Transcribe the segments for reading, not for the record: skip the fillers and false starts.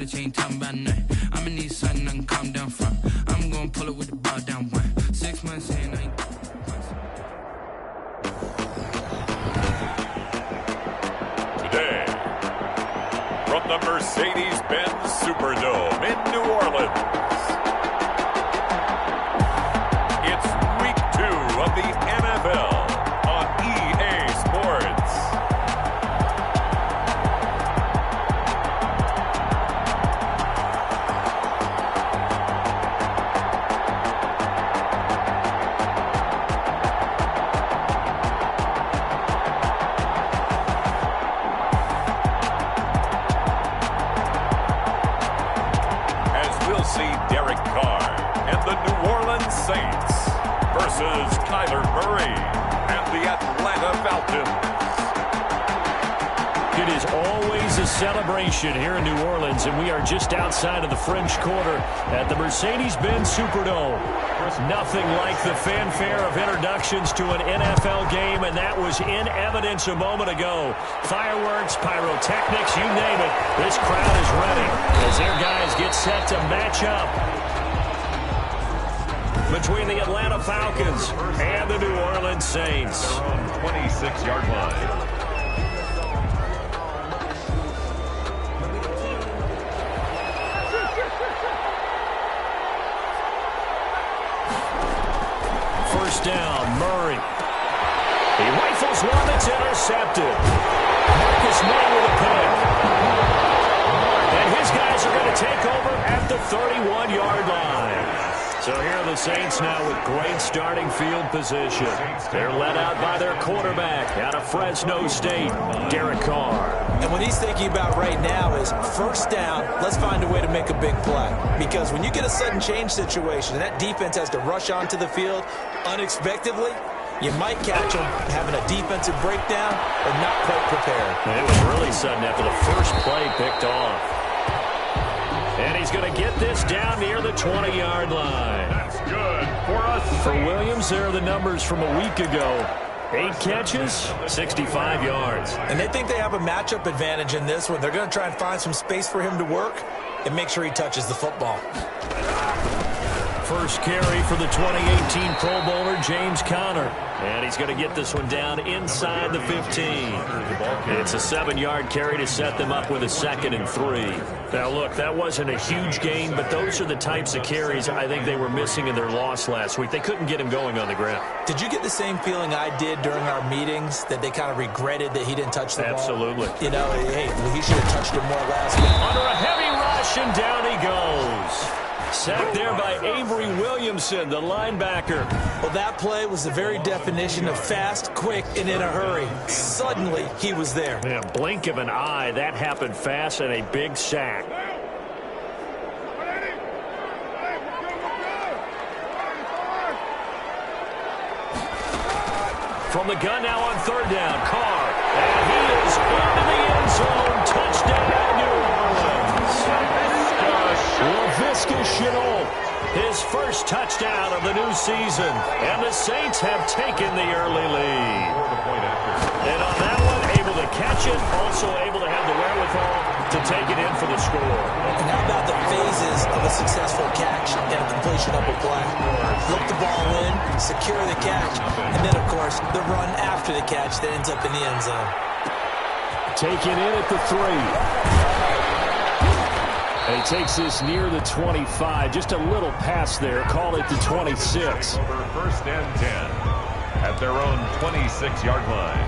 Ain't talking about nothing. I'ma need something I can calm down from. I'm gonna pull it with the ball down one. 6 months in, I ain't. Today, from the Mercedes-Benz Superdome in New Orleans, it's week 2 of the NFL on EA Sports. Versus Kyler Murray and the Atlanta Falcons. It is always a celebration here in New Orleans, and we are just outside of the French Quarter at the Mercedes-Benz Superdome. Nothing like the fanfare of introductions to an NFL game, and that was in evidence a moment ago. Fireworks, pyrotechnics, you name it. This crowd is ready as their guys get set to match up between the Atlanta Falcons and the New Orleans Saints. Their own 26-yard line. First down, Murray. He rifles one that's intercepted. Marcus May with a pick. And his guys are going to take over at the 31-yard line. So here are the Saints now with great starting field position. They're led out by their quarterback out of Fresno State, Derek Carr. And what he's thinking about right now is first down, let's find a way to make a big play. Because when you get a sudden change situation and that defense has to rush onto the field unexpectedly, you might catch them having a defensive breakdown or not quite prepared. It was really sudden after the first play picked off. And he's going to get this down near the 20-yard line. That's good for us. For Williams, there are the numbers from a week ago. 8 catches, 65 yards. And they think they have a matchup advantage in this one. They're going to try and find some space for him to work and make sure he touches the football. First carry for the 2018 Pro Bowler, James Conner. And he's going to get this one down inside the 15. It's a 7-yard carry to set them up with a 2nd and 3. Now, look, that wasn't a huge gain, but those are the types of carries I think they were missing in their loss last week. They couldn't get him going on the ground. Did you get the same feeling I did during our meetings, that they kind of regretted that he didn't touch the ball? Absolutely. You know, hey, he should have touched it more last week. Under a heavy rush, and down he goes. Sacked there by Avery Williamson, the linebacker. Well, that play was the very definition of fast, quick, and in a hurry. Suddenly, he was there. Yeah, blink of an eye, that happened fast, and a big sack. From the gun now on 3rd down, Carr. And he is into the end zone. Touchdown, New Orleans. Laviska Shenault, his first touchdown of the new season. And the Saints have taken the early lead. And on that one, able to catch it, also able to have the wherewithal to take it in for the score. And how about the phases of a successful catch and completion of a play? Look the ball in, secure the catch, and then, of course, the run after the catch that ends up in the end zone. Taken in at the 3. And he takes this near the 25. Just a little pass there. Call it the 26. For 1st and 10 at their own 26-yard line.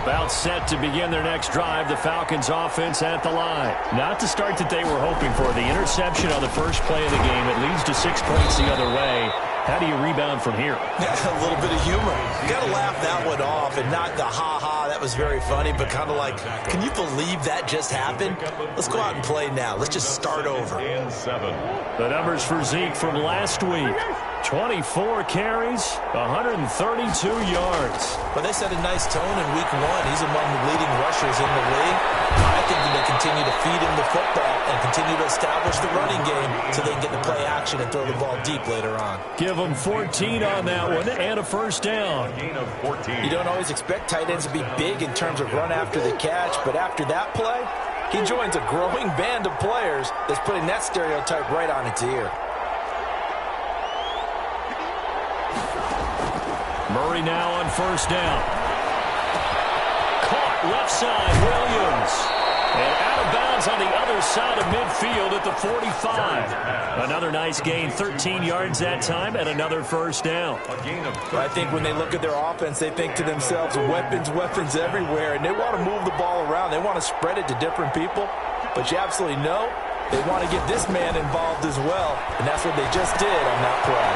About set to begin their next drive. The Falcons offense at the line. Not the start that they were hoping for. The interception on the first play of the game. It leads to 6 points the other way. How do you rebound from here? A little bit of humor. You got to laugh that one off and not the ha-ha, that was very funny, but kind of like, can you believe that just happened? Let's go out and play now. Let's just start over. The numbers for Zeke from last week. 24 carries, 132 yards. But they set a nice tone in week 1. He's among the leading rushers in the league. I think that they continue to feed him the football and continue to establish the running game so they can get the play action and throw the ball deep later on. Give them 14 on that one and a first down. You don't always expect tight ends to be big in terms of run after the catch, but after that play, He joins a growing band of players that's putting that stereotype right on its ear. Murray now on first down. Caught left side, Williams. And out of bounds on the other side of midfield at the 45. Another nice gain, 13 yards that time, and another first down. I think when they look at their offense, they think to themselves, weapons, weapons everywhere, and they want to move the ball around. They want to spread it to different people. But you absolutely know they want to get this man involved as well, and that's what they just did on that play.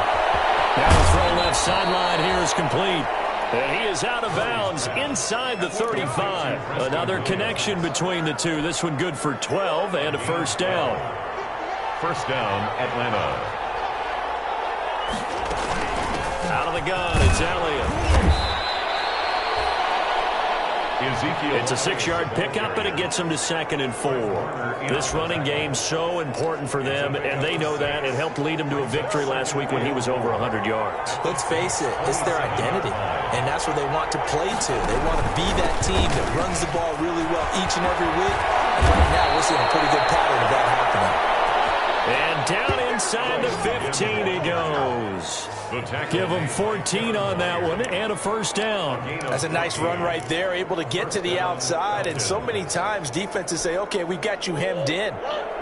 Now the throw left sideline here is complete. And he is out of bounds inside the 35. Another connection between the two. This one good for 12 and a first down. First down, Atlanta. Out of the gun, it's Elliott. It's a 6-yard pickup, and it gets them to 2nd and 4. This running game's so important for them, and they know that. It helped lead them to a victory last week when he was over 100 yards. Let's face it, it's their identity, and that's what they want to play to. They want to be that team that runs the ball really well each and every week, and right now we're seeing a pretty good pattern of that happening. And down inside the 15 he goes. Give him 14 on that one and a first down. That's a nice run right there, able to get to the outside. And so many times defenses say, okay, we got you hemmed in.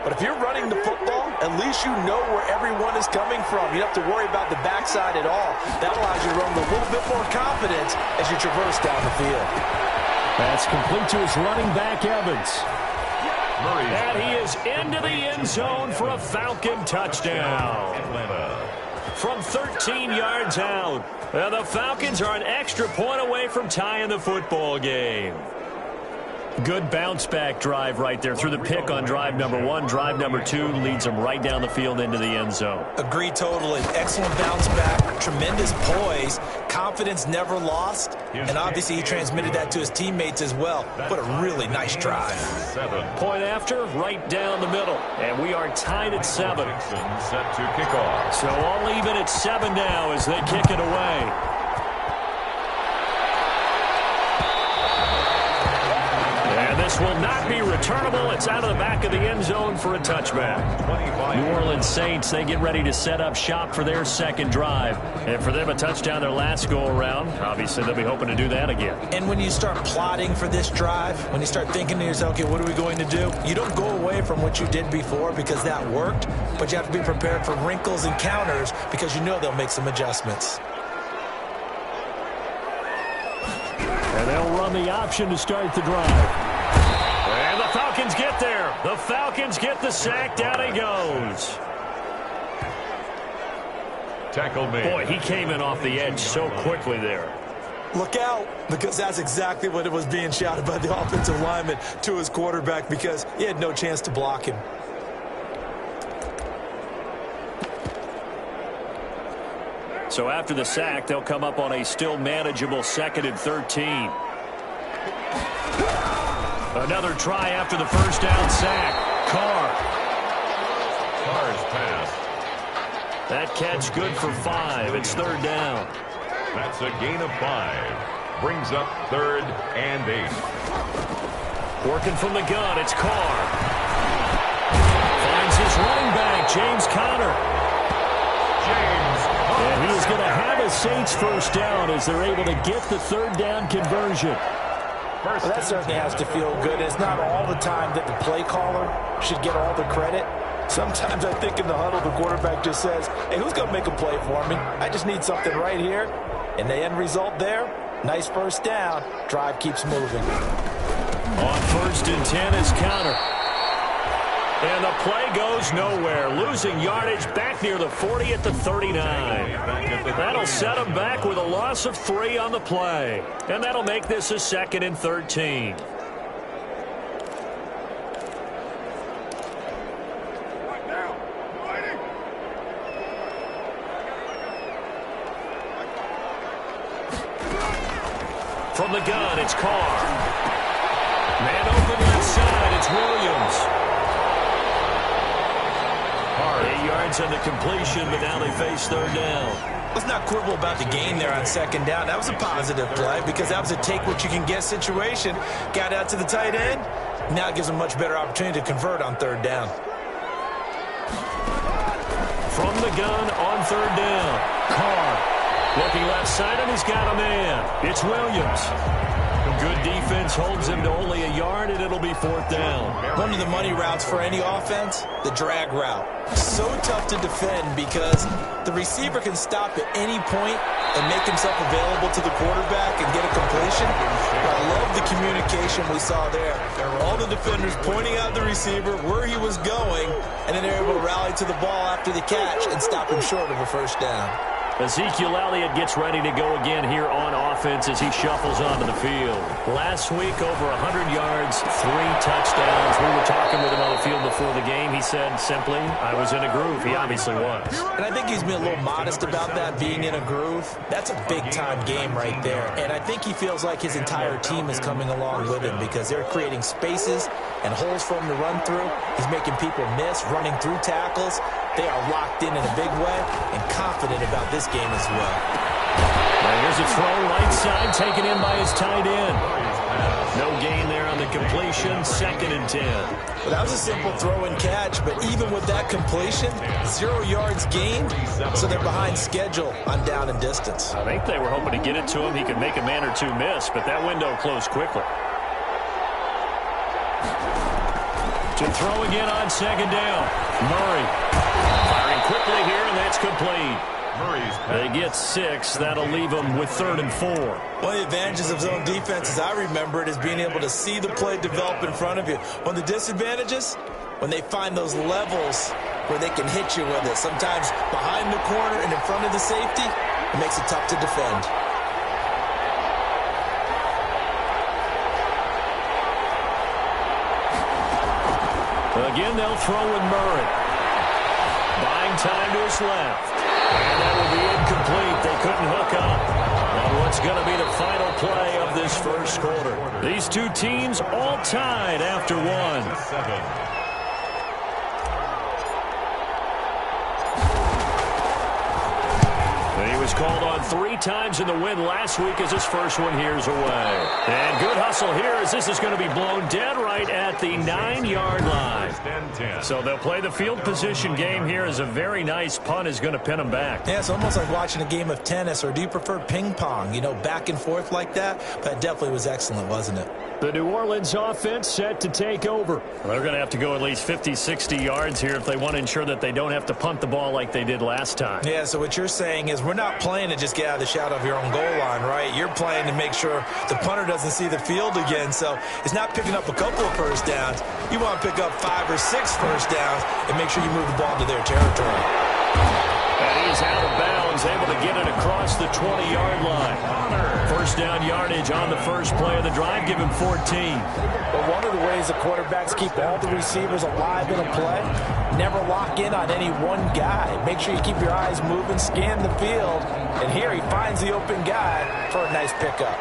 But if you're running the football, at least you know where everyone is coming from. You don't have to worry about the backside at all. That allows you to run with a little bit more confidence as you traverse down the field. That's complete to his running back, Evans. And he is into the end zone for a Falcon touchdown. From 13 yards out. And the Falcons are an extra point away from tying the football game. Good bounce-back drive right there through the pick on drive number 1. Drive number 2 leads them right down the field into the end zone. Agree totally. Excellent bounce-back, tremendous poise, confidence never lost, and obviously he transmitted that to his teammates as well. What a really nice drive. Point after, right down the middle. And we are tied at 7. Set to kick off. So all even at 7 now as they kick it away. This will not be returnable. It's out of the back of the end zone for a touchback. New Orleans Saints, they get ready to set up shop for their second drive. And for them, a touchdown their last go-around. Obviously, they'll be hoping to do that again. And when you start plotting for this drive, when you start thinking to yourself, okay, what are we going to do? You don't go away from what you did before because that worked, but you have to be prepared for wrinkles and counters because you know they'll make some adjustments. And they'll run the option to start the drive. And the Falcons get there. The Falcons get the sack. Down he goes. Tackle made. Boy, he came in off the edge so quickly there. Look out, because that's exactly what it was being shouted by the offensive lineman to his quarterback because he had no chance to block him. So after the sack, they'll come up on a still manageable 2nd and 13. Another try after the first down sack. Carr's pass. That catch good for 5. It's 3rd down. That's a gain of 5. Brings up 3rd and 8. Working from the gun, it's Carr. Finds his running back, James Conner. And he is going to have a Saints first down as they're able to get the 3rd down conversion. Well, that certainly has to feel good. It's not all the time that the play caller should get all the credit. Sometimes I think in the huddle, the quarterback just says, hey, who's going to make a play for me? I just need something right here. And the end result there, nice first down. Drive keeps moving. On 1st and 10 is Conner. And the play goes nowhere. Losing yardage back near the 40 at the 39. That'll set them back with a loss of 3 on the play. And that'll make this a 2nd and 13. From the gun, it's Carr. Man open left side, it's Williams. 8 yards on the completion, but now they face 3rd down. Let's not quibble about the gain there on 2nd down. That was a positive play because that was a take-what-you-can-get situation. Got out to the tight end, Now it gives them much better opportunity to convert on third down. From the gun on third down, Carr looking left side, and he's got a man. It's Williams. Good defense holds him to only a yard, and it'll be fourth down. One of the money routes for any offense, the drag route. So tough to defend because the receiver can stop at any point and make himself available to the quarterback and get a completion. But I love the communication we saw there. All the defenders pointing out the receiver, where he was going, and then they're able to rally to the ball after the catch and stop him short of a first down. Ezekiel Elliott gets ready to go again here on offense as he shuffles onto the field. Last week, over 100 yards, 3 touchdowns. We were talking with him on the field before the game. He said simply, I was in a groove. He obviously was. And I think he's been a little modest about that, being in a groove. That's a big-time game right there. And I think he feels like his entire team is coming along with him because they're creating spaces and holes for him to run through. He's making people miss, running through tackles. They are locked in a big way and confident about this game as well. And here's a throw right side taken in by his tight end. No gain there on the completion, 2nd and 10. Well, that was a simple throw and catch, but even with that completion, 0 yards gained, so they're behind schedule on down and distance. I think they were hoping to get it to him. He could make a man or two miss, but that window closed quickly. To throw again on 2nd down. Murray firing quickly here, and that's complete. They get 6. That'll leave them with 3rd and 4. One of the advantages of zone defense, as I remember it, is being able to see the play develop in front of you. One of the disadvantages, when they find those levels where they can hit you with it, sometimes behind the corner and in front of the safety, it makes it tough to defend. Again, they'll throw with Murray. Buying time to his left. And that will be incomplete. They couldn't hook up on what's going to be the final play of this first quarter. These two teams all tied after one. He was called on 3 times in the win last week as his first one here's away. And good hustle here as this is going to be blown dead right at the 9-yard line. So they'll play the field position game here as a very nice punt is going to pin them back. Yeah, it's almost like watching a game of tennis, or do you prefer ping pong? You know, back and forth like that? That definitely was excellent, wasn't it? The New Orleans offense set to take over. They're going to have to go at least 50, 60 yards here if they want to ensure that they don't have to punt the ball like they did last time. Yeah, so what you're saying is we're not playing to just get out of the shadow of your own goal line, right? You're playing to make sure the punter doesn't see the field again. So it's not picking up a couple of first downs. You want to pick up 5 or 6 first downs and make sure you move the ball to their territory. And he's out of bounds, able to get it across the 20-yard line. First down yardage on the first play of the drive, give him 14. But one of the ways the quarterbacks keep all the receivers alive in a play, never lock in on any one guy. Make sure you keep your eyes moving, scan the field, and here he finds the open guy for a nice pickup.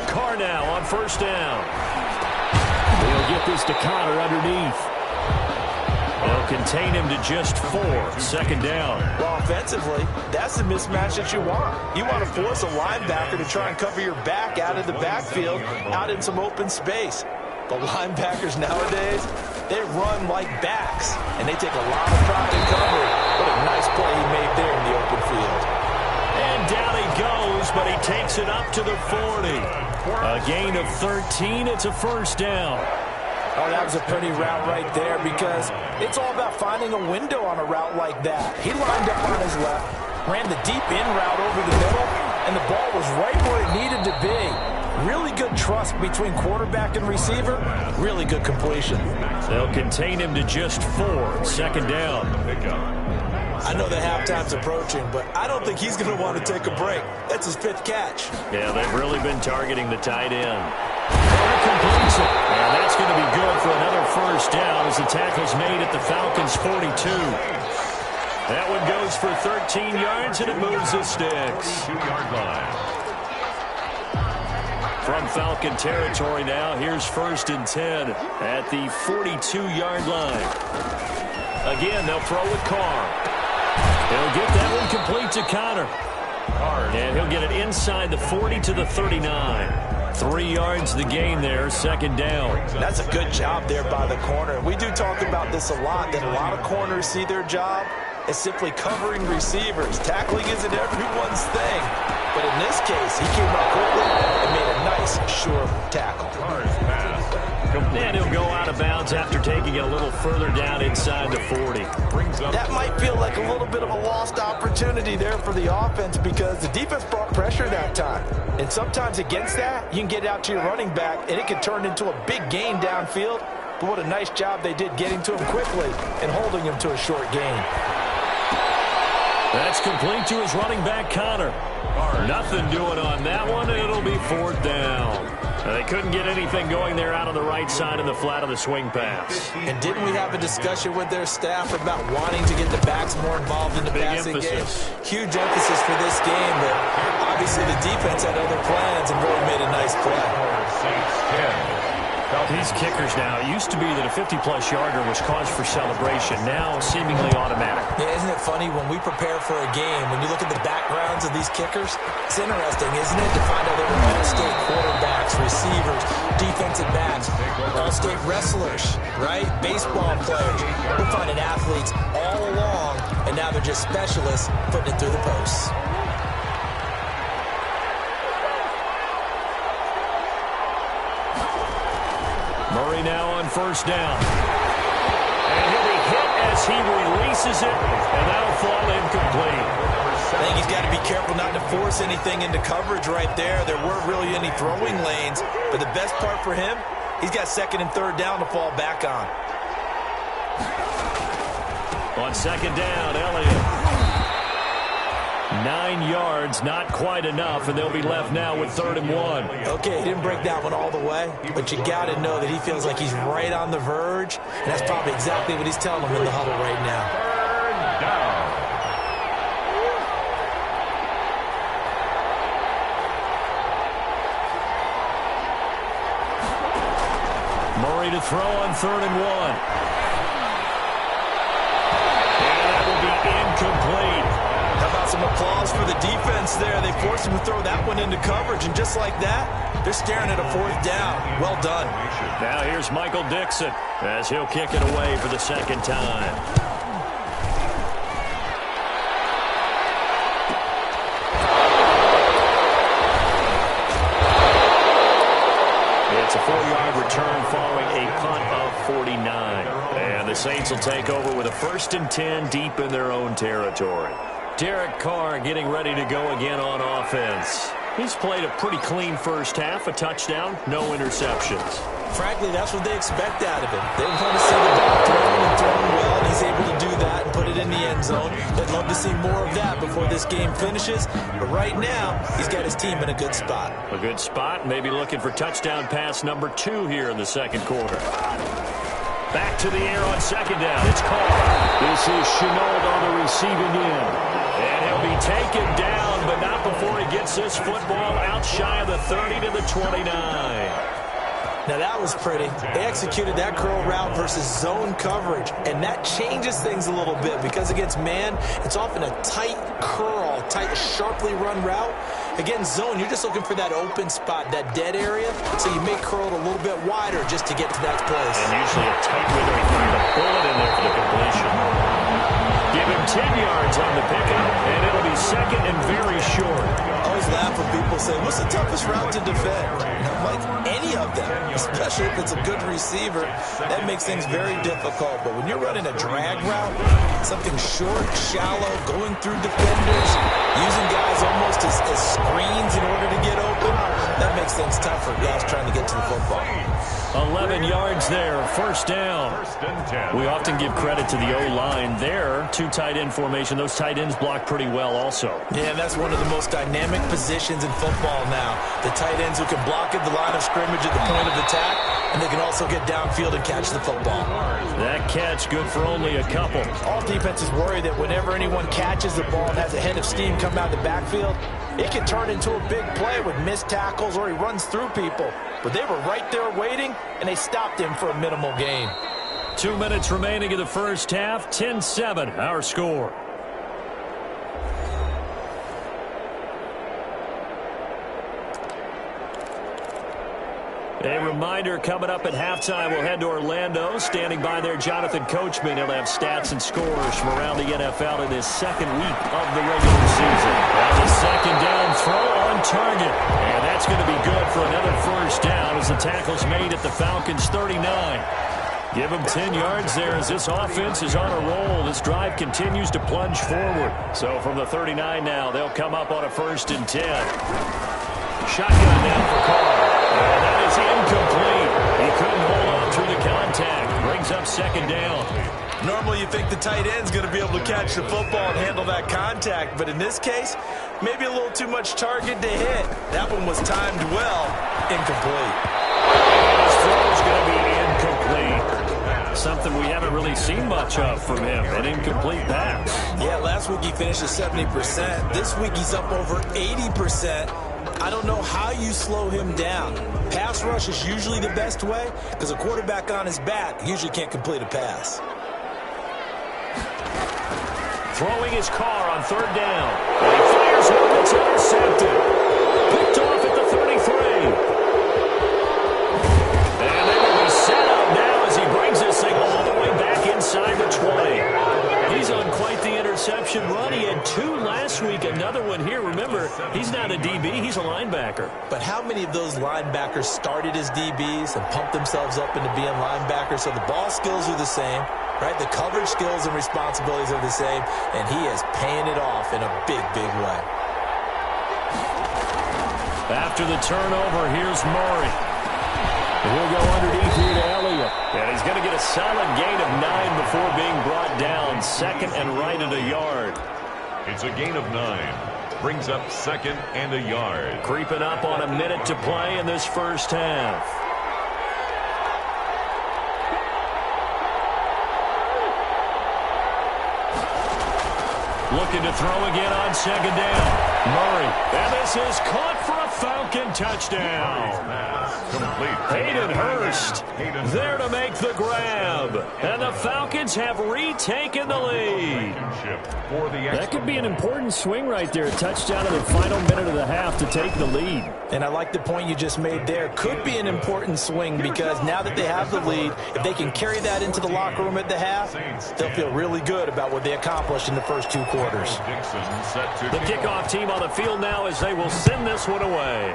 Carr now on first down. They'll get this to Connor underneath. They'll contain him to just 4. 2nd down. Well, offensively, that's the mismatch that you want. You want to force a linebacker to try and cover your back out of the backfield, out in some open space. But linebackers nowadays, they run like backs, and they take a lot of pride in cover. What a nice play he made there in the open field. And down he goes, but he takes it up to the 40. A gain of 13. It's a first down. Oh, that was a pretty route right there because it's all about finding a window on a route like that. He lined up on his left, ran the deep in route over the middle, and the ball was right where it needed to be. Really good trust between quarterback and receiver. Really good completion. They'll contain him to just 4. 2nd down. I know the halftime's approaching, but I don't think he's going to want to take a break. That's his 5th catch. Yeah, they've really been targeting the tight end. Carr completes it. And that's going to be good for another first down as the tackle's made at the Falcons' 42. That one goes for 13 yards, and it moves the sticks. 2-yard line. From Falcon territory now, here's 1st and 10 at the 42-yard line. Again, they'll throw with Carr. He'll get that one complete to Connor. And he'll get it inside the 40 to the 39. 3 yards the gain there, second down. That's a good job there by the corner. We do talk about this a lot, that a lot of corners see their job as simply covering receivers. Tackling isn't everyone's thing. But in this case, he came up quickly and made a nice, sure tackle. And he'll go out of bounds after taking it a little further down inside the 40. That might feel like a little bit of a lost opportunity there for the offense because the defense brought pressure that time. And sometimes against that, you can get out to your running back, and it can turn into a big gain downfield. But what a nice job they did getting to him quickly and holding him to a short gain. That's complete to his running back, Connor. Nothing doing on that one, and it'll be fourth down. They couldn't get anything going there out on the right side in the flat of the swing pass. And didn't we have a discussion with their staff about wanting to get the backs more involved in the passing game? Huge emphasis for this game, but obviously the defense had other plans and really made a nice play. These kickers now, it used to be that a 50-plus yarder was cause for celebration. Now seemingly automatic. Yeah, isn't it funny when we prepare for a game, when you look at the backgrounds of these kickers, it's interesting, isn't it, to find out they were all-state quarterbacks, receivers, defensive backs, all-state wrestlers, right? Baseball players. We're finding athletes all along, and now they're just specialists putting it through the posts. Murray now on first down. And he'll be hit as he releases it, and that'll fall incomplete. I think he's got to be careful not to force anything into coverage right there. There weren't really any throwing lanes, but the best part for him, he's got second and third down to fall back on. On second down, Elliott. 9 yards, not quite enough, and they'll be left now with 3rd and 1. Okay, he didn't break that one all the way, but you got to know that he feels like he's right on the verge, and that's probably exactly what he's telling them in the huddle right now. Third down. Murray to throw on 3rd and 1. And that will be incomplete. How about some applause for the defense there? They forced him to throw that one into coverage, and just like that, they're staring at a 4th down. Well done. Now here's Michael Dixon as he'll kick it away for the second time. It's a 4-yard return following a punt of 49. And the Saints will take over with a 1st and 10 deep in their own territory. Derek Carr getting ready to go again on offense. He's played a pretty clean first half, a touchdown, no interceptions. Frankly, that's what they expect out of him. They want to see the ball thrown and thrown well, and he's able to do that and put it in the end zone. They'd love to see more of that before this game finishes, but right now, he's got his team in a good spot. A good spot, maybe looking for touchdown pass number 2 here in the second quarter. Back to the air on second down. It's Carr. This is Chenault on the receiving end. And he'll be taken down, but not before he gets this football out shy of the 30 to the 29. Now that was pretty. They executed that curl route versus zone coverage, and that changes things a little bit because against man, it's often a tight curl, tight, sharply run route. Against zone, you're just looking for that open spot, that dead area, so you may curl it a little bit wider just to get to that place. And usually a tight window, you find a bullet in there for the completion. Give him 10 yards on the pickup, and it'll be second and very short. I always laugh when people say, what's the toughest route to defend? Like any of them, especially if it's a good receiver, that makes things very difficult. But when you're running a drag route, something short, shallow, going through defenders, using guys almost as screens in order to get open, that makes things tough for guys trying to get to the football. 11 yards there, first down. We often give credit to the O-line there. 2 tight end formation. Those tight ends block pretty well also. Yeah, that's one of the most dynamic positions in football now. The tight ends who can block at the line of scrimmage at the point of attack, and they can also get downfield and catch the football. That catch good for only a couple. All defenses worry that whenever anyone catches the ball and has a head of steam come out of the backfield, it can turn into a big play with missed tackles or he runs through people. But they were right there waiting, and they stopped him for a minimal gain. 2 minutes remaining in the first half. 10-7, our score. A reminder, coming up at halftime, we'll head to Orlando. Standing by there, Jonathan Coachman. He'll have stats and scores from around the NFL in his second week of the regular season. Now the second down throw on target. And that's going to be good for another first down as the tackle's made at the Falcons' 39. Give them 10 yards there as this offense is on a roll. This drive continues to plunge forward. So from the 39 now, they'll come up on a 1st and 10. Shotgun down for Carr. And that is incomplete. He couldn't hold on through the contact. Brings up 2nd down. Normally you think the tight end's going to be able to catch the football and handle that contact, but in this case, maybe a little too much target to hit. That one was timed well. Incomplete. His throw's going to be incomplete. Something we haven't really seen much of from him, an incomplete pass. Yeah, last week he finished at 70%. This week he's up over 80%. I don't know how you slow him down. Pass rush is usually the best way because a quarterback on his back usually can't complete a pass. Throwing his car on 3rd down. And he fires one that's intercepted. Picked off at the 33. And they will be set up now as he brings this thing all the way back inside the 20. He's on quite the interception run. He had 2 last week, another one here. Remember, he's not a DB, he's a linebacker. But how many of those linebackers started as DBs and pumped themselves up into being linebackers? So the ball skills are the same, right? The coverage skills and responsibilities are the same, and he is paying it off in a big, big way. After the turnover, here's Murray. He'll go underneath here to Elliott. And he's going to get a solid gain of 9 before being brought down. 2nd and right at a yard. It's a gain of 9. Brings up 2nd and a yard. Creeping up on a minute to play in this first half. Looking to throw again on 2nd down. Murray. And this is caught for a Falcon touchdown. Complete. Hayden Hurst there to make the grab. And the Falcons have retaken the lead. That could be an important swing right there. A touchdown in the final minute of the half to take the lead. And I like the point you just made there. Could be an important swing because now that they have the lead, if they can carry that into the locker room at the half, they'll feel really good about what they accomplished in the first 2 quarters. The kickoff team on the field now as they will send this one away.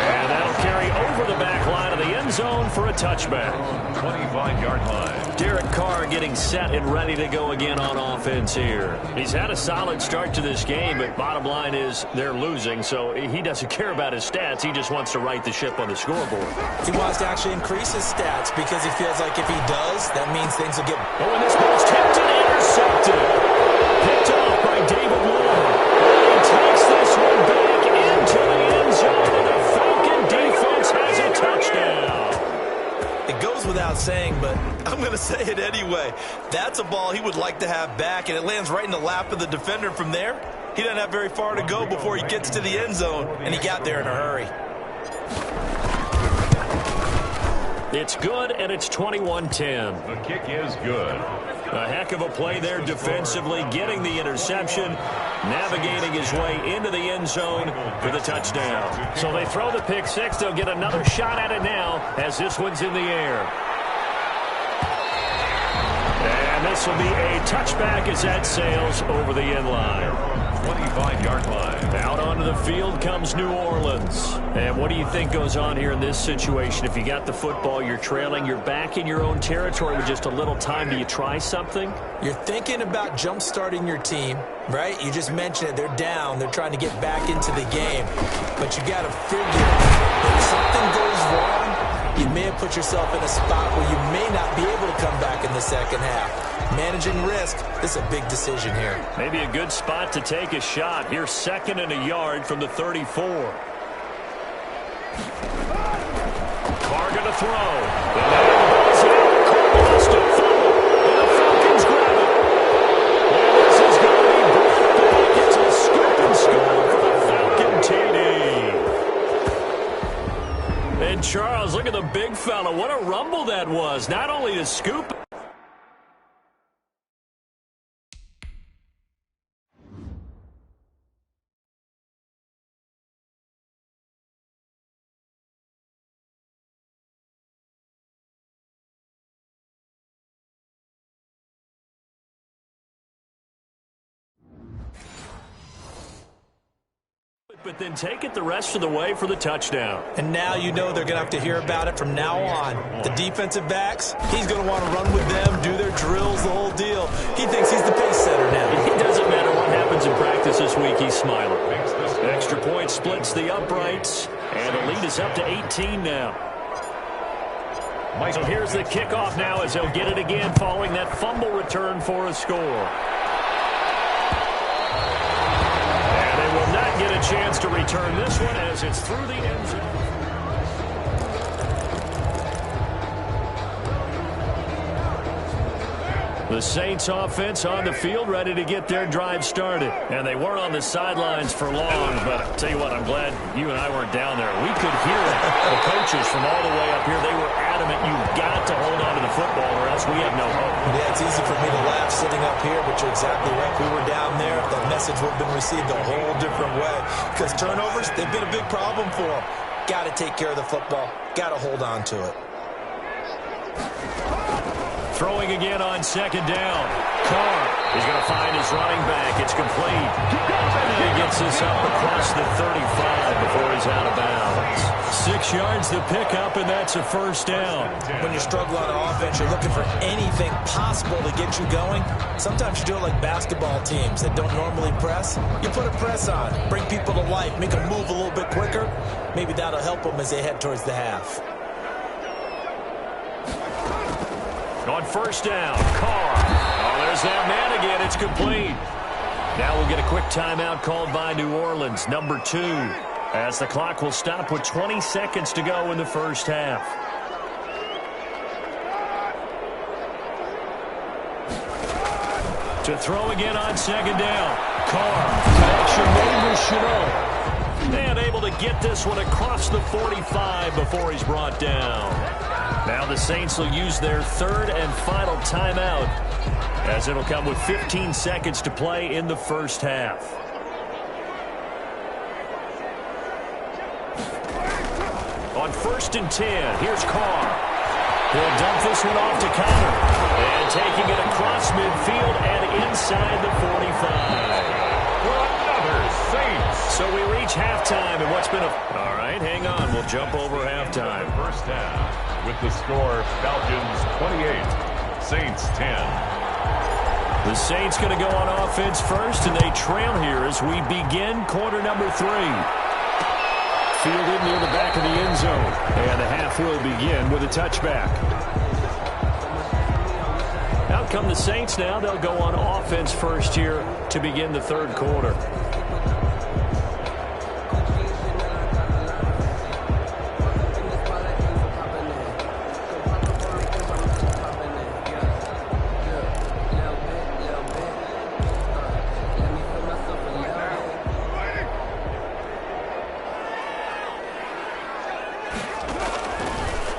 And that'll carry over the back line of the end zone for a touchback. 25-yard line. Derek Carr getting set and ready to go again on offense here. He's had a solid start to this game, but bottom line is they're losing, so he doesn't care about his stats. He just wants to right the ship on the scoreboard. He wants to actually increase his stats because he feels like if he does, that means things will get... Oh, and this ball's tipped and intercepted. Picked off by David Moore. And he takes this one back into the end zone, and the Falcon defense has a touchdown. It goes without saying, but I'm going to say it anyway. That's a ball he would like to have back, and it lands right in the lap of the defender from there. He doesn't have very far to go before he gets to the end zone, and he got there in a hurry. It's good, and it's 21-10. The kick is good. A heck of a play there defensively, getting the interception, navigating his way into the end zone for the touchdown. So they throw the pick 6. They'll get another shot at it now as this one's in the air. And this will be a touchback as that sails over the end line. 25-yard line. Out onto the field comes New Orleans. And what do you think goes on here in this situation? If you got the football, you're trailing, you're back in your own territory with just a little time. Do you try something? You're thinking about jump-starting your team, right? You just mentioned it. They're down. They're trying to get back into the game. But you got to figure if something goes wrong, you may have put yourself in a spot where you may not be able to come back in the second half. Managing risk, this is a big decision here. Maybe a good spot to take a shot. Here's 2nd and a yard from the 34. Carr going to throw. And now the ball's out. Carr lost it. And the Falcons grab it. And this is going to be brought back. It's a scoop and score for the Falcon TD. And Charles, look at the big fella. What a rumble that was. Not only to scoop But then take it the rest of the way for the touchdown. And now you know they're going to have to hear about it from now on. The defensive backs, he's going to want to run with them, do their drills, the whole deal. He thinks he's the pace setter now. It doesn't matter what happens in practice this week, he's smiling. Extra point splits the uprights, and the lead is up to 18 now. So here's the kickoff now as they'll get it again following that fumble return for a score. Will not get a chance to return this one as it's through the end zone. The Saints offense on the field ready to get their drive started. And they weren't on the sidelines for long, but I'll tell you what, I'm glad you and I weren't down there. We could hear it. The coaches from all the way up here, they were adamant, you've got to hold on to the football or else we have no hope. Yeah, it's easy for me to laugh sitting up here, but you're exactly right. We were down there. That message would have been received a whole different way. Because turnovers, they've been a big problem for them. Got to take care of the football. Got to hold on to it. Throwing again on second down. Carr is going to find his running back. It's complete. He gets this up across the 35 before he's out of bounds. 6 yards the pickup, and that's a first down. When you struggle on offense, you're looking for anything possible to get you going. Sometimes you do it like basketball teams that don't normally press. You put a press on, bring people to life, make them move a little bit quicker. Maybe that'll help them as they head towards the half. On first down, Carr. Oh, there's that man again. It's complete. Now we'll get a quick timeout called by New Orleans, number 2, as the clock will stop with 20 seconds to go in the first half. To throw again on second down. Carr. Connection made with Chenault. And able to get this one across the 45 before he's brought down. Now the Saints will use their third and final timeout as it'll come with 15 seconds to play in the first half. On first and 10, here's Carr. He'll dump this one off to Connor. And taking it across midfield and inside the 45. So we reach halftime, and what's been a... All right, hang on. We'll jump over halftime. First half with the score, Falcons 28, Saints 10. The Saints going to go on offense first, and they trail here as we begin quarter number 3. Fielded near the back of the end zone. And the half will begin with a touchback. Out come the Saints now. They'll go on offense first here to begin the third quarter.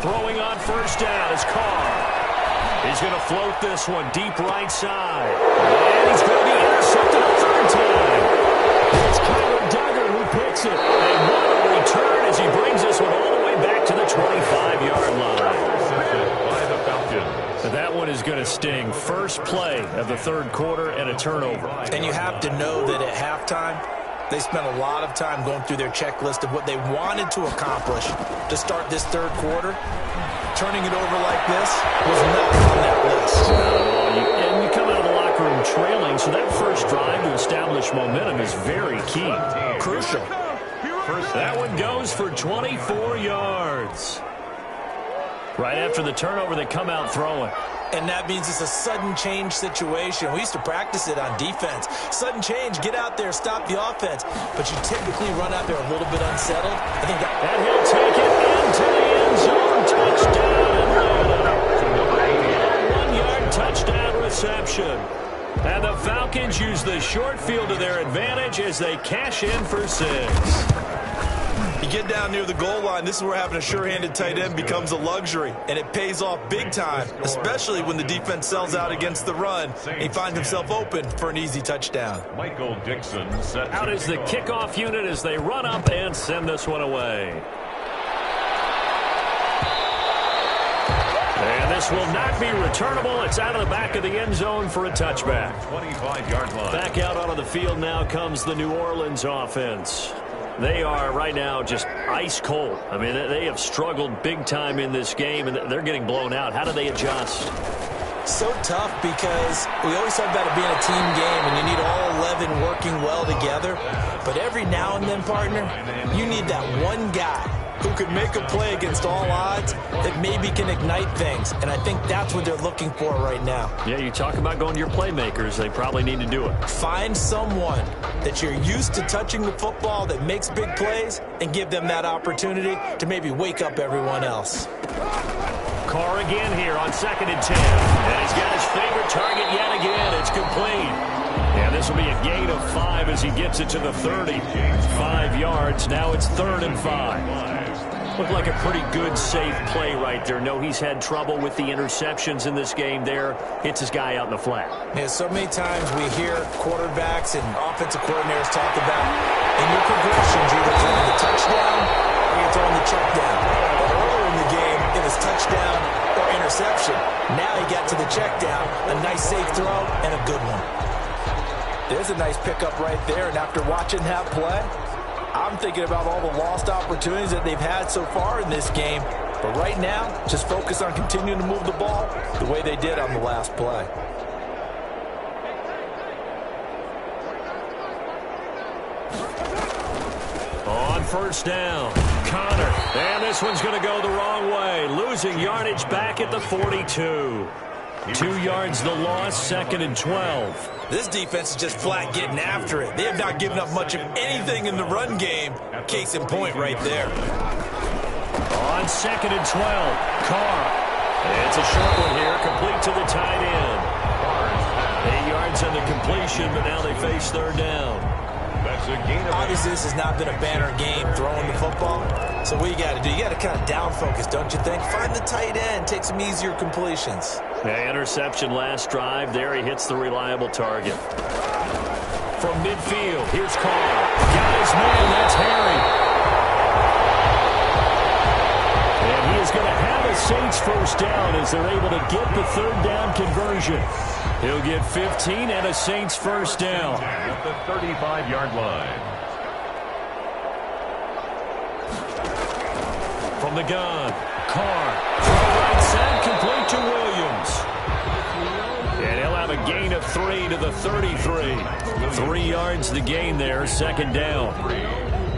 Throwing on first down is Carr. He's going to float this one deep right side. And he's going to be intercepted a third time. It's Kyler Duggar who picks it. And what a return as he brings this one all the way back to the 25-yard line. By the Falcons. But that one is going to sting. First play of the third quarter and a turnover. And you have to know that at halftime, they spent a lot of time going through their checklist of what they wanted to accomplish to start this third quarter. Turning it over like this was not on that list. And you come out of the locker room trailing, so that first drive to establish momentum is very key. Crucial. That one goes for 24 yards. Right after the turnover, they come out throwing. And that means it's a sudden change situation. We used to practice it on defense. Sudden change, get out there, stop the offense. But you typically run out there a little bit unsettled. I think that... And he'll take it into the end zone. Touchdown, Atlanta. 1-yard touchdown reception. And the Falcons use the short field to their advantage as they cash in for 6. You get down near the goal line, this is where having a sure-handed tight end becomes a luxury, and it pays off big time, especially when the defense sells out against the run. He finds himself open for an easy touchdown. Michael Dixon set out is the kickoff unit as they run up and send this one away. And this will not be returnable. It's out of the back of the end zone for a touchback. 25-yard line. Back out onto the field now comes the New Orleans offense. They are right now just ice cold. I mean, they have struggled big time in this game, and they're getting blown out. How do they adjust? So tough because we always talk about it being a team game, and you need all 11 working well together. But every now and then, partner, you need that one guy who could make a play against all odds that maybe can ignite things. And I think that's what they're looking for right now. Yeah, you talk about going to your playmakers. They probably need to do it. Find someone that you're used to touching the football that makes big plays and give them that opportunity to maybe wake up everyone else. Carr again here on 2nd and 10. And he's got his favorite target yet again. It's complete. Yeah, this will be a gain of 5 as he gets it to the 30. 5 yards. Now it's 3rd and 5. Looked like a pretty good, safe play right there. No, he's had trouble with the interceptions in this game there. Hits his guy out in the flat. Yeah, so many times we hear quarterbacks and offensive coordinators talk about in your progressions, you're either throwing the touchdown or you're throwing the check down. But earlier in the game, it was touchdown or interception. Now he got to the check down, a nice safe throw, and a good one. There's a nice pickup right there, and after watching that play, I'm thinking about all the lost opportunities that they've had so far in this game. But right now, just focus on continuing to move the ball the way they did on the last play. On 1st down, Connor. And this one's going to go the wrong way. Losing yardage back at the 42. 2 yards the loss, 2nd and 12. This defense is just flat getting after it. They have not given up much of anything in the run game. Case in point right there. On 2nd and 12, Carr. It's a short one here, complete to the tight end. 8 yards on the completion, but now they face 3rd down. Obviously, this has not been a banner game throwing the football. So what you got to do, you got to kind of down focus, don't you think? Find the tight end, take some easier completions. Yeah, interception last drive. There he hits the reliable target. From midfield, here's Carr. Got his man, that's Harry. And he is going to have a Saints 1st down as they're able to get the 3rd down conversion. He'll get 15 and a Saints 1st down. At the 35-yard line. From the gun, Carr. Throw right side, complete to Williams. And he'll have a gain of 3 to the 33. 3 yards the gain there, 2nd down.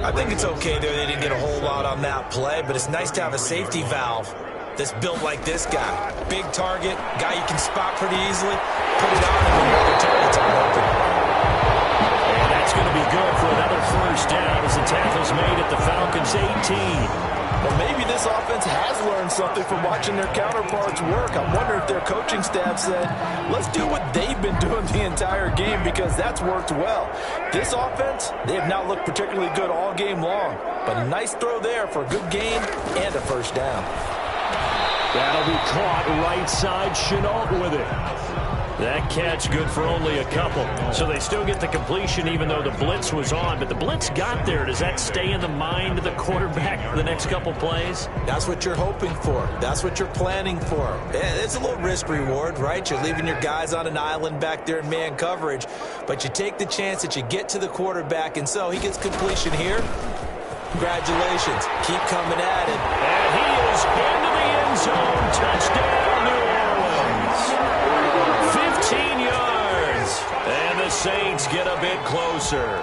I think it's okay there. They didn't get a whole lot on that play, but it's nice to have a safety valve that's built like this guy. Big target, guy you can spot pretty easily. Put it on him when your other targets are open. And that's going to be good for another 1st down as the tackle's made at the Falcons' 18. Well, maybe this offense has learned something from watching their counterparts work. I wonder if their coaching staff said, let's do what they've been doing the entire game because that's worked well. This offense, they have not looked particularly good all game long. But a nice throw there for a good gain and a 1st down. That'll be caught right side. Chenault with it. That catch good for only a couple. So they still get the completion even though the blitz was on. But the blitz got there. Does that stay in the mind of the quarterback for the next couple plays? That's what you're hoping for. That's what you're planning for. It's a little risk reward, right? You're leaving your guys on an island back there in man coverage. But you take the chance that you get to the quarterback. And so he gets completion here. Congratulations. Keep coming at it. And he is into the end zone. Touchdown, New Orleans. 15 yards. And the Saints get a bit closer.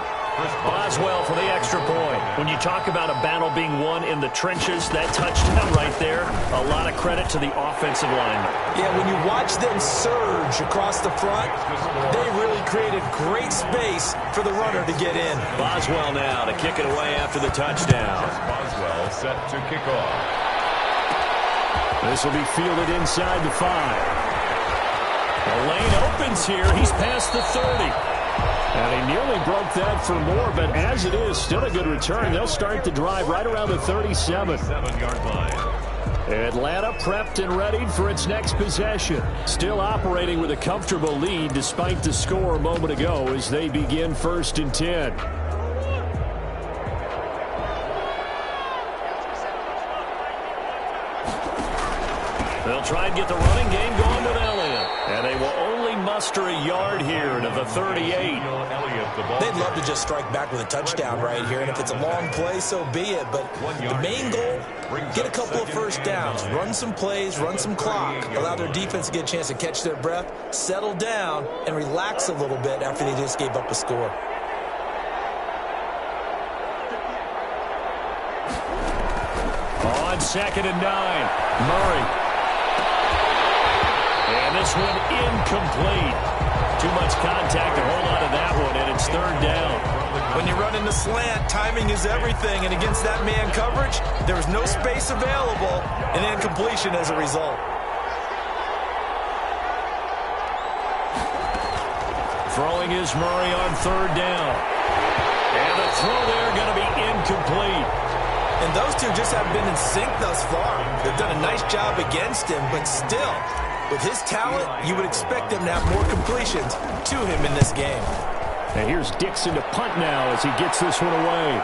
Boswell for the extra point. When you talk about a battle being won in the trenches, that touchdown right there, a lot of credit to the offensive line. Yeah, when you watch them surge across the front, they really created great space for the runner to get in. Boswell now to kick it away after the touchdown. Boswell set to kick off. This will be fielded inside the 5. The lane opens here. He's past the 30. And he nearly broke that for more, but as it is, still a good return. They'll start the drive right around the 37. 7-yard line. Atlanta prepped and readied for its next possession. Still operating with a comfortable lead despite the score a moment ago as they begin 1st and 10. They'll try and get the running game going with Elliott. And they will only muster a yard here to the 38. They'd love to just strike back with a touchdown right here, and if it's a long play, so be it. But the main goal, get a couple of first downs, run some plays, run some clock, allow their defense to get a chance to catch their breath, settle down, and relax a little bit after they just gave up a score. On 2nd and 9, Murray. And this one incomplete. Too much contact to hold on to that one, and it's 3rd down. When you run in the slant, timing is everything, and against that man coverage, there was no space available, and incompletion as a result. Throwing is Murray on 3rd down. And the throw there going to be incomplete. And those two just haven't been in sync thus far. They've done a nice job against him, but still, with his talent, you would expect them to have more completions to him in this game. And here's Dixon to punt now as he gets this one away.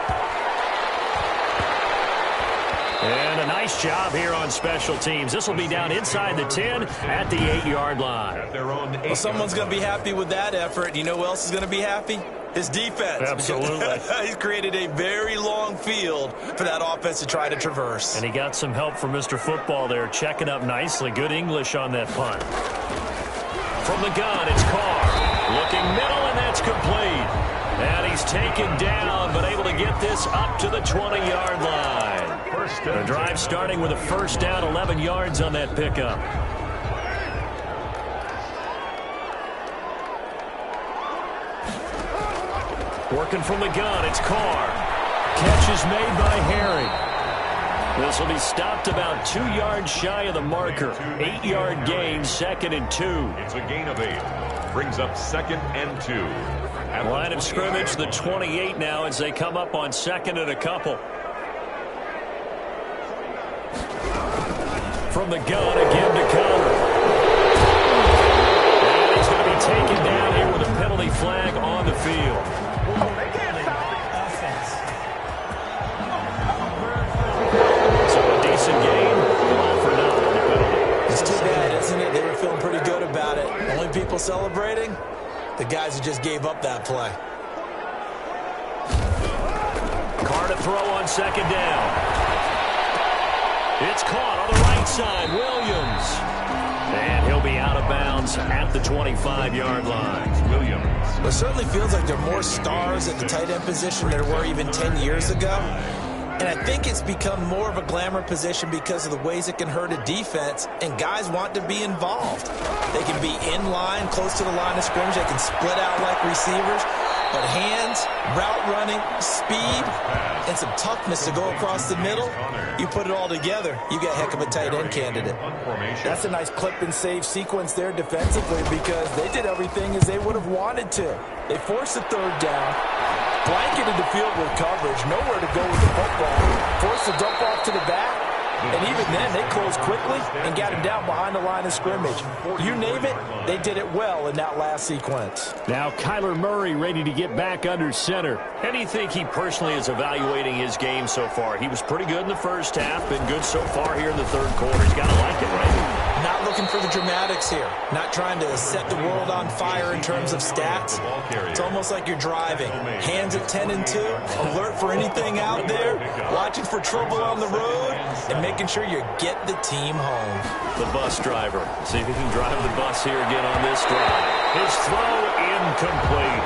And a nice job here on special teams. This will be down inside the 10 at the 8-yard line. Well, someone's going to be happy with that effort. You know who else is going to be happy? His defense. Absolutely. He's created a very long field for that offense to try to traverse. And he got some help from Mr. Football there, checking up nicely. Good English on that punt. From the gun, it's Carr. Looking middle, and that's complete. And he's taken down, but able to get this up to the 20-yard line. The drive starting with a first down, 11 yards on that pickup. Working from the gun, it's Carr. Catch is made by Herring. This will be stopped about 2 yards shy of the marker. 8-yard gain, 2nd and 2. It's a gain of 8. Brings up 2nd and 2. Line of scrimmage, the 28 now as they come up on 2nd and a couple. From the gun, again to Conner. And he's going to be taken down here with a penalty flag on the field. So a decent game, all for nothing on the penalty. It's too bad, isn't it? They were feeling pretty good about it. Only people celebrating? The guys who just gave up that play. Carr to throw on 2nd down. It's caught on the right side. Williams. And he'll be out of bounds at the 25-yard line. Williams. It certainly feels like there are more stars at the tight end position than there were even 10 years ago. And I think it's become more of a glamour position because of the ways it can hurt a defense, and guys want to be involved. They can be in line, close to the line of scrimmage. They can split out like receivers. But hands, route running, speed, and some toughness to go across the middle, you put it all together, you get a heck of a tight end candidate. That's a nice clip and save sequence there defensively because they did everything as they would have wanted to. They forced the 3rd down, blanketed the field with coverage, nowhere to go with the football, forced the dump off to the back, and even then they closed quickly and got him down behind the line of scrimmage. You name it, they did it well in that last sequence. Now Kyler Murray ready to get back under center. How do you think he personally is evaluating his game so far? He was pretty good in the first half, been good so far here in the 3rd quarter. He's got to like it, right? Not looking for the dramatics here. Not trying to set the world on fire in terms of stats. It's almost like you're driving. Hands at 10 and 2, alert for anything out there, watching for trouble on the road, and making sure you get the team home. The bus driver. See if he can drive the bus here again on this drive. His throw incomplete.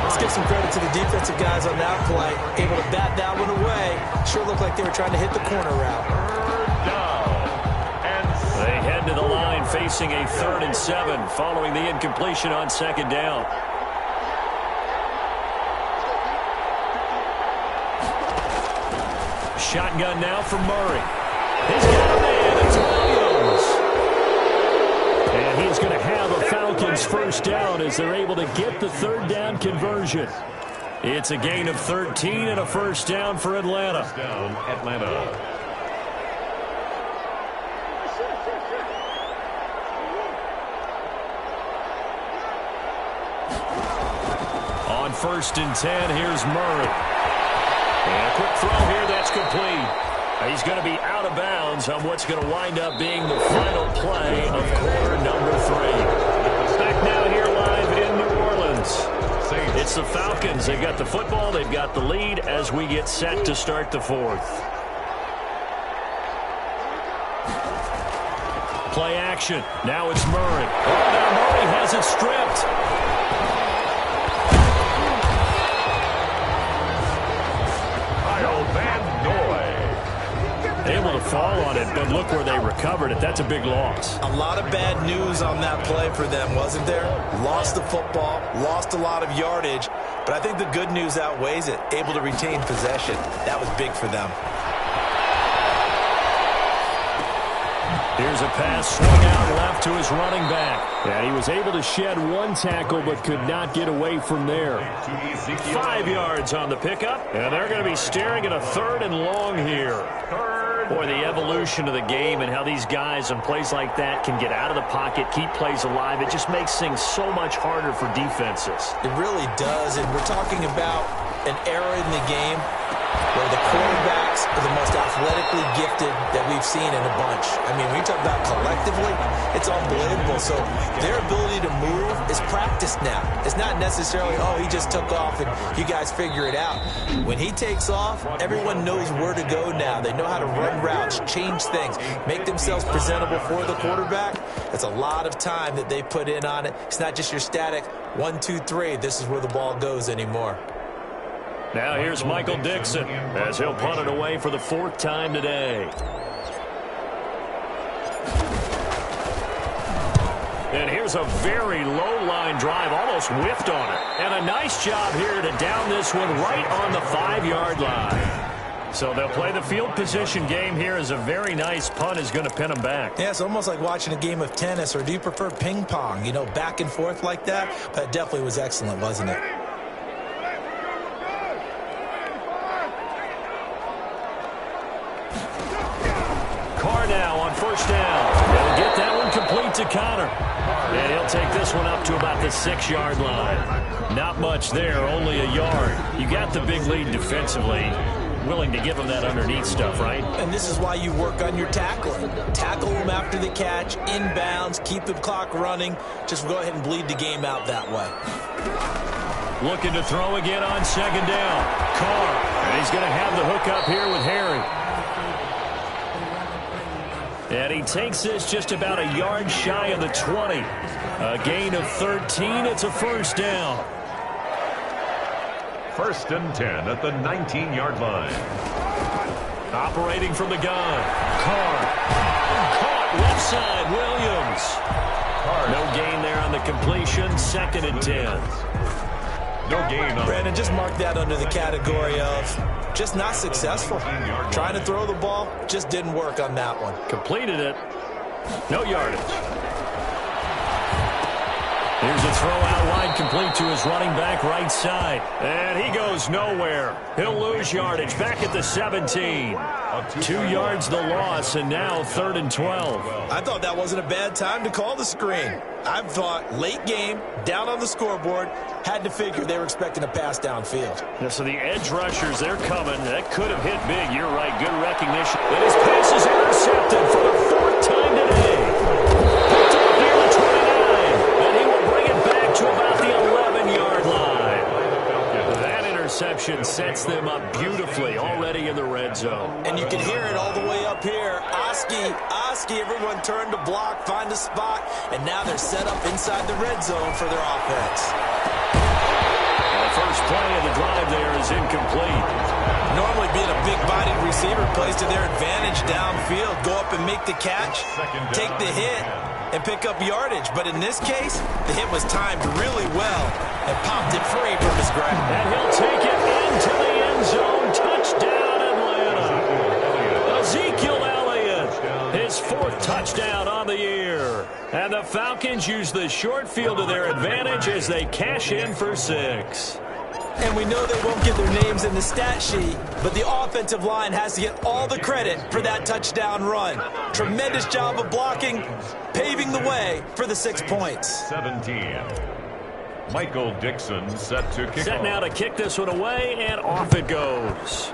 Let's give some credit to the defensive guys on that play. Able to bat that one away. Sure looked like they were trying to hit the corner route. They head to the line facing a 3rd and 7 following the incompletion on 2nd down. Shotgun now for Murray. He's got a man. It's Williams. And he's going to have a Falcons first down as they're able to get the 3rd down conversion. It's a gain of 13 and a first down for Atlanta. On 1st and 10, here's Murray. And a quick throw here, that's complete. He's going to be out of bounds on what's going to wind up being the final play of quarter number 3. Back now here live in New Orleans. It's the Falcons. They've got the football. They've got the lead as we get set to start the 4th. Play action. Now it's Murray. Oh, now Murray has it stripped. Able to fall on it, but look where they recovered it. That's a big loss. A lot of bad news on that play for them, wasn't there? Lost the football, lost a lot of yardage, but I think the good news outweighs it. Able to retain possession. That was big for them. Here's a pass swung out left to his running back. And he was able to shed one tackle but could not get away from there. 5 yards on the pickup, and they're going to be staring at a 3rd and long here. Boy, the evolution of the game and how these guys on plays like that can get out of the pocket, keep plays alive, it just makes things so much harder for defenses. It really does, and we're talking about an era in the game where the quarterbacks are the most athletically gifted that we've seen in a bunch. I mean, when you talk about collectively, it's unbelievable. So their ability to move is practiced now. It's not necessarily, oh, he just took off and you guys figure it out. When he takes off, everyone knows where to go now. They know how to run routes, change things, make themselves presentable for the quarterback. It's a lot of time that they put in on it. It's not just your static 1, 2, 3. This is where the ball goes anymore. Now here's Michael Dixon as he'll punt it away for the 4th time today. And here's a very low line drive, almost whiffed on it. And a nice job here to down this one right on the 5-yard line. So they'll play the field position game here as a very nice punt is going to pin them back. Yeah, it's almost like watching a game of tennis, or do you prefer ping pong? You know, back and forth like that? That definitely was excellent, wasn't it? Now on 1st down. They'll get that one complete to Connor. And he'll take this one up to about the 6-yard line. Not much there, only a yard. You got the big lead defensively. Willing to give them that underneath stuff, right? And this is why you work on your tackling. Tackle them after the catch, inbounds, keep the clock running. Just go ahead and bleed the game out that way. Looking to throw again on 2nd down. Carr. And he's going to have the hook up here with Harry. And he takes this just about a yard shy of the 20. A gain of 13. It's a 1st down. 1st and 10 at the 19-yard line. Operating from the gun. Carr. Caught left side. Williams. No gain there on the completion. 2nd and 10. No gain on Brandon, just mark that under the category of just not successful. Trying to throw the ball, just didn't work on that one. Completed it. No yardage. Here's a throw out wide, complete to his running back right side. And he goes nowhere. He'll lose yardage back at the 17. 2 yards the loss, and now 3rd and 12. I thought that wasn't a bad time to call the screen. I thought late game, down on the scoreboard, had to figure they were expecting a pass downfield. Yeah, so the edge rushers, they're coming. That could have hit big. You're right. Good recognition. And his pass is intercepted for the 4th time today. Picked up near the 29. And he will bring it back to about the 11-yard line. That interception sets them up beautifully already in the red zone. And you can hear it all the way up here. Oski, everyone turned to block, find a spot, and now they're set up inside the red zone for their offense. The first play of the drive there is incomplete. Normally being a big-bodied receiver plays to their advantage downfield. Go up and make the catch, take the hit, and pick up yardage. But in this case, the hit was timed really well and popped it free from his grab. And he'll take it into the end zone. Touchdown, Atlanta. Ezekiel Elliott, his 4th touchdown on the year. And the Falcons use the short field to their advantage as they cash in for 6. And we know they won't get their names in the stat sheet, but the offensive line has to get all the credit for that touchdown run. Tremendous job of blocking, paving the way for the 6 points. 17. Michael Dixon set to kick Set off. now to kick this one away, and off it goes.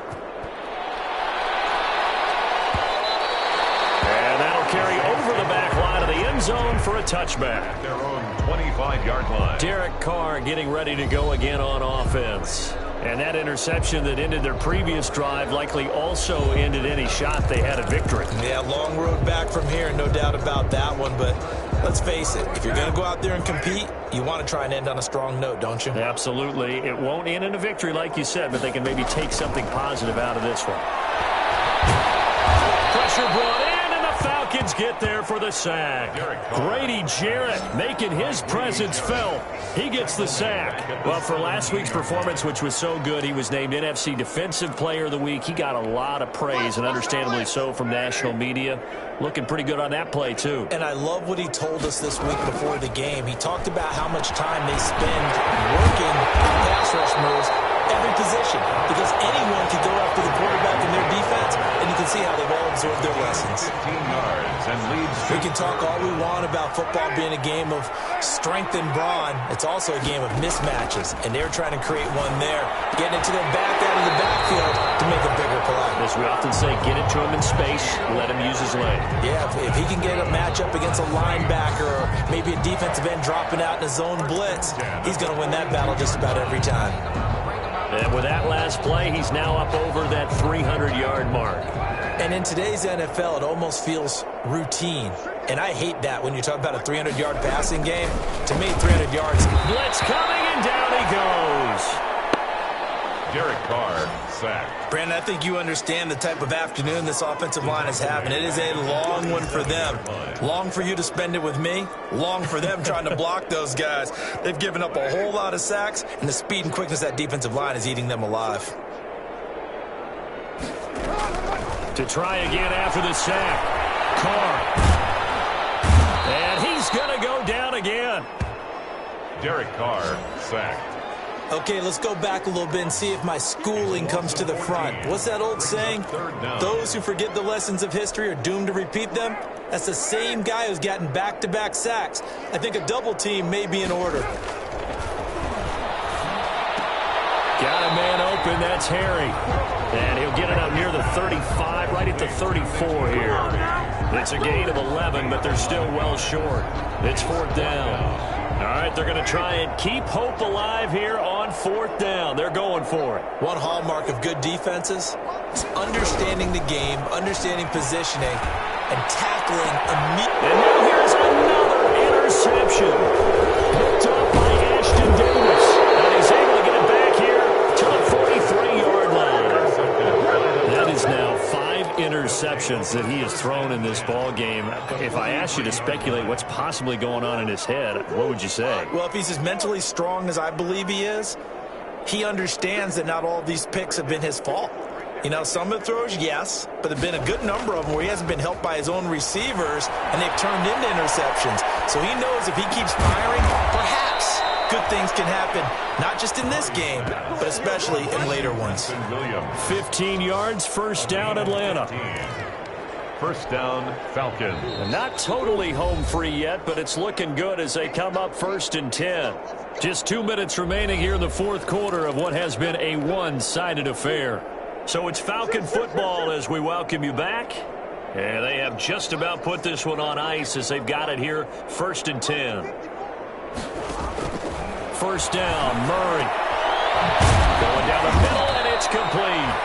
end zone for a touchback. At their own 25-yard line. Derek Carr getting ready to go again on offense. And that interception that ended their previous drive likely also ended any shot they had at victory. Yeah, long road back from here, no doubt about that one. But let's face it, if you're going to go out there and compete, you want to try and end on a strong note, don't you? Absolutely. It won't end in a victory like you said, but they can maybe take something positive out of this one. Pressure brought in, and the Falcons get there for the sack. Grady Jarrett making his presence felt. He gets the sack. Well, for last week's performance, which was so good, he was named NFC Defensive Player of the Week. He got a lot of praise, and understandably so, from national media. Looking pretty good on that play, too. And I love what he told us this week before the game. He talked about how much time they spend working pass rush moves, every position, because anyone can go after the quarterback in their defense, and you can see how they've all absorbed their lessons. 15 yards and leads. We can talk all we want about football being a game of strength and brawn. It's also a game of mismatches, and they're trying to create one there, getting it to their back out of the backfield to make a bigger play. As we often say, get it to him in space, let him use his leg. Yeah, if he can get a matchup against a linebacker or maybe a defensive end dropping out in a zone blitz, he's going to win that battle just about every time. And with that last play, he's now up over that 300-yard mark. And in today's NFL, it almost feels routine. And I hate that when you talk about a 300-yard passing game. To me, 300 yards. Blitz coming, and down he goes. Derek Carr sacked. Brandon, I think you understand the type of afternoon this offensive line is having. It is a long one for them. Long for you to spend it with me. Long for them trying to block those guys. They've given up a whole lot of sacks, and the speed and quickness of that defensive line is eating them alive. To try again after the sack. Carr. And he's going to go down again. Derek Carr sacked. Okay, let's go back a little bit and see if my schooling comes to the front. What's that old saying? Those who forget the lessons of history are doomed to repeat them. That's the same guy who's gotten back-to-back sacks. I think a double team may be in order. Got a man open, that's Harry. And he'll get it out near the 35, right at the 34 here. It's a gain of 11, but they're still well short. It's fourth down. All right, they're going to try and keep hope alive here on fourth down. They're going for it. One hallmark of good defenses is understanding the game, understanding positioning, and tackling immediately. And now here's another interception. Picked up by Ashton Davis. And he's able to get it back here to the 43-yard line. That is now 5 interceptions that he has thrown in this ball game. If I asked you to speculate what's possibly going on in his head, what would you say? Well, if he's as mentally strong as I believe he is, he understands that not all of these picks have been his fault. You know, some of the throws, yes, but there have been a good number of them where he hasn't been helped by his own receivers, and they've turned into interceptions. So he knows if he keeps firing, perhaps good things can happen, not just in this game, but especially in later ones. 15 yards, first down, Atlanta. First down, Falcons. Not totally home free yet, but it's looking good as they come up 1st and 10. Just 2 minutes remaining here in the fourth quarter of what has been a one-sided affair. So it's Falcon football as we welcome you back. And they have just about put this one on ice as they've got it here, 1st and 10. First down, Murray. Going down the middle, and it's complete.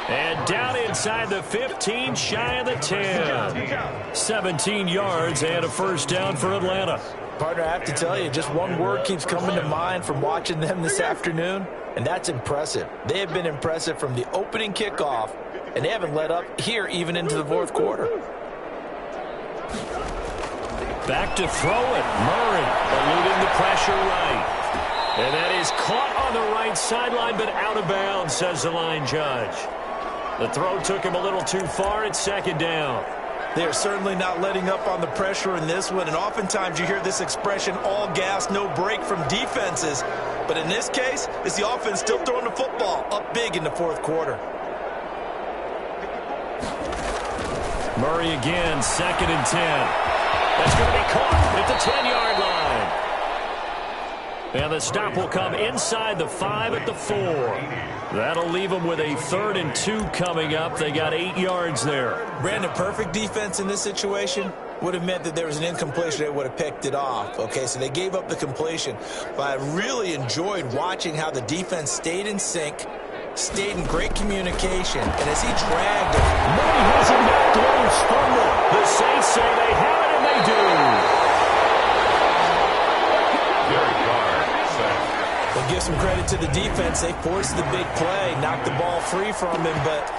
And down inside the 15, shy of the 10. 17 yards and a first down for Atlanta. Partner, I have to tell you, just one word keeps coming to mind from watching them this afternoon, and that's impressive. They have been impressive from the opening kickoff, and they haven't let up here even into the fourth quarter. Back to throw it. Murray eluding the pressure right. And that is caught on the right sideline, but out of bounds, says the line judge. The throw took him a little too far. It's second down. They're certainly not letting up on the pressure in this one, and oftentimes you hear this expression, all gas, no break from defenses. But in this case, it's the offense still throwing the football up big in the fourth quarter. Murray again, 2nd and 10. That's going to be caught at the 10-yard line. And the stop will come inside the 5 at the 4. That'll leave them with a 3rd and 2 coming up. They got 8 yards there. Brandon, perfect defense in this situation. would have meant that there was an incompletion that would have picked it off. Okay, so they gave up the completion. But I really enjoyed watching how the defense stayed in sync, stayed in great communication, and as he dragged it. Murray has it knocked loose. Fumble. The Saints say they have it, and they do. We'll give some credit to the defense. They forced the big play, knocked the ball free from him, but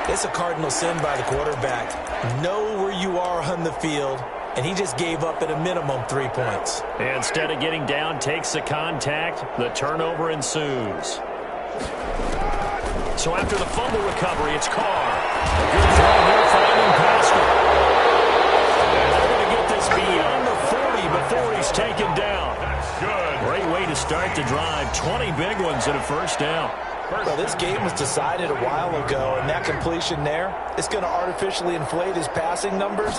it's a cardinal sin by the quarterback. Know where you are on the field, and he just gave up at a minimum 3 points. Instead of getting down, takes the contact. The turnover ensues. So after the fumble recovery, it's Carr. A good throw here, finding Pascal. And they're going to get this beyond the 40 before he's taken down. Good. Great way to start the drive. 20 big ones and a first down. Well, this game was decided a while ago, and that completion there is going to artificially inflate his passing numbers.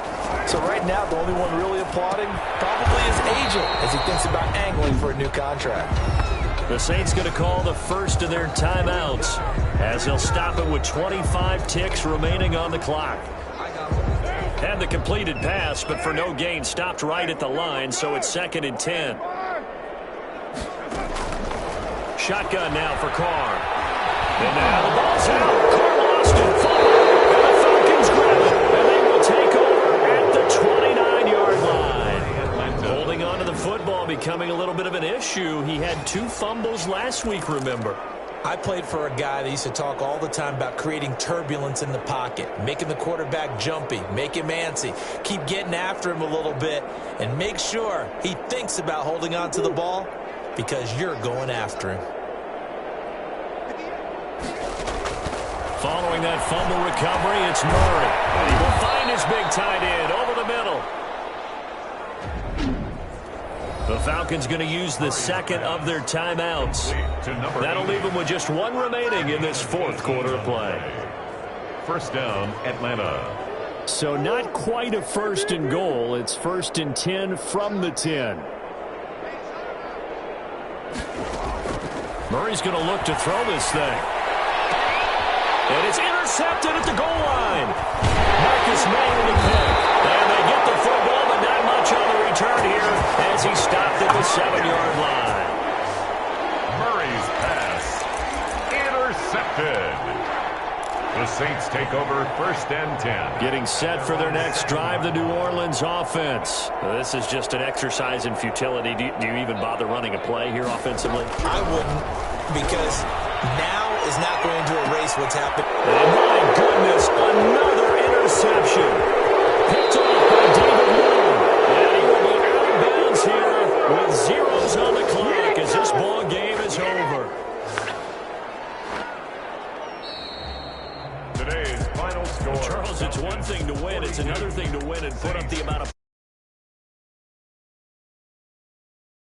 So right now, the only one really applauding probably his agent as he thinks about angling for a new contract. The Saints going to call the first of their timeouts as they'll stop it with 25 ticks remaining on the clock. And the completed pass, but for no gain, stopped right at the line, so it's 2nd and 10. Shotgun now for Carr. And now the ball's out. Carr lost it. And the Falcons grab it. And they will take over at the 29-yard line. Holding on to the football becoming a little bit of an issue. He had 2 fumbles last week, remember. I played for a guy that used to talk all the time about creating turbulence in the pocket, making the quarterback jumpy, make him antsy, keep getting after him a little bit, and make sure he thinks about holding on to the ball because you're going after him. Following that fumble recovery, it's Murray. And he will find his big tight end over the middle. The Falcons going to use the second of their timeouts. That'll leave them with just 1 remaining in this 4th quarter of play. First down, Atlanta. So not quite a 1st and goal. It's 1st and 10 from the 10. Murray's going to look to throw this thing. And it's intercepted at the goal line. Marcus May with the pick. And they get the football, but not much on the return here as he stopped at the 7-yard line. Murray's pass intercepted. The Saints take over 1st and 10. Getting set for their next drive, the New Orleans offense. This is just an exercise in futility. Do you even bother running a play here offensively? I wouldn't, because now is not going to erase what's happened. And my goodness, another interception. Picked off by David Moore. And he will be out of bounds here with zeros on the clock as this ball game is over. Today's final score. Charles, it's one thing to win. It's another thing to win and put up the amount of